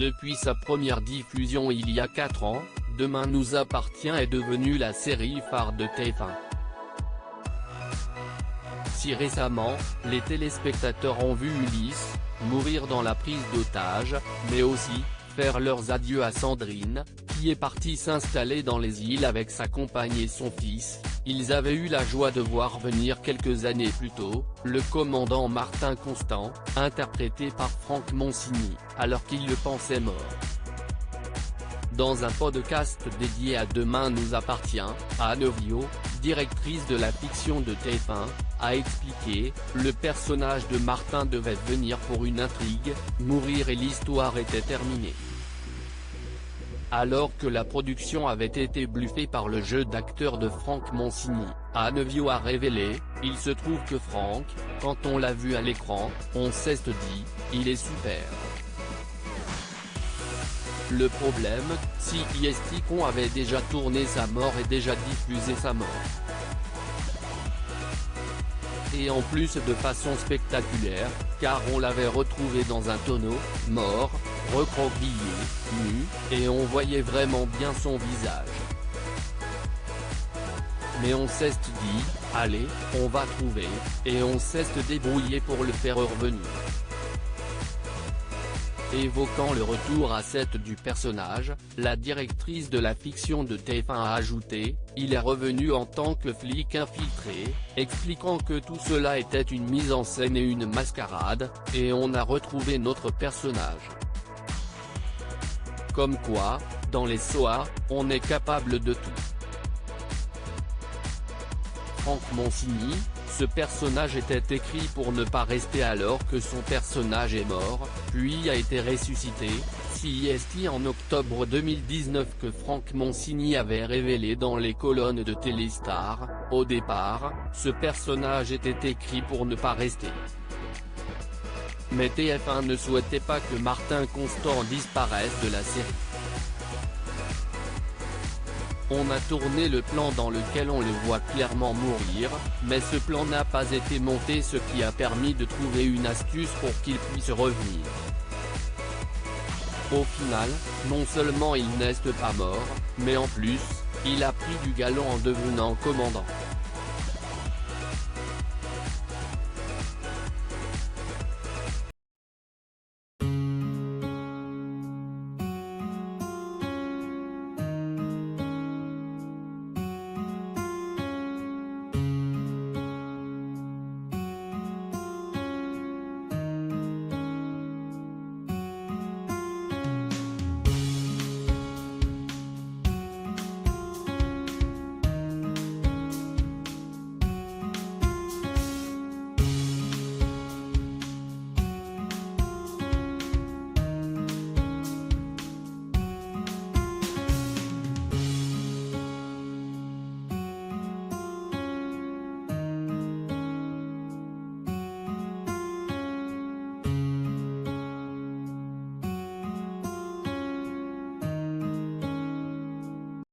Depuis sa première diffusion il y a 4 ans, Demain nous appartient est devenue la série phare de TF1. Si récemment, les téléspectateurs ont vu Ulysse mourir dans la prise d'otage, mais aussi faire leurs adieux à Sandrine, qui est partie s'installer dans les îles avec sa compagne et son fils. Ils avaient eu la joie de voir venir quelques années plus tôt, le commandant Martin Constant, interprété par Franck Monsigny, alors qu'il le pensait mort. Dans un podcast dédié à Demain nous appartient, Anne Vio, directrice de la fiction de TF1, a expliqué, le personnage de Martin devait venir pour une intrigue, mourir et l'histoire était terminée. Alors que la production avait été bluffée par le jeu d'acteur de Franck Monsigny, Anne Vio a révélé, il se trouve que Franck, quand on l'a vu à l'écran, on s'est dit, il est super. Le problème, si qu'on avait déjà tourné sa mort et déjà diffusé sa mort. Et en plus de façon spectaculaire, car on l'avait retrouvé dans un tonneau, mort, recroquevillé, nu, et on voyait vraiment bien son visage. Mais on s'est dit, allez, on va trouver, et on s'est débrouillé pour le faire revenir. Évoquant le retour à 7 du personnage, la directrice de la fiction de TF1 a ajouté, il est revenu en tant que flic infiltré, expliquant que tout cela était une mise en scène et une mascarade, et on a retrouvé notre personnage. Comme quoi, dans les SOA, on est capable de tout. Franck Monsigny, ce personnage était écrit pour ne pas rester alors que son personnage est mort, puis a été ressuscité. C'est en octobre 2019 que Franck Monsigny avait révélé dans les colonnes de Téléstar, au départ, ce personnage était écrit pour ne pas rester. Mais TF1 ne souhaitait pas que Martin Constant disparaisse de la série. On a tourné le plan dans lequel on le voit clairement mourir, mais ce plan n'a pas été monté, ce qui a permis de trouver une astuce pour qu'il puisse revenir. Au final, non seulement il n'est pas mort, mais en plus, il a pris du galon en devenant commandant.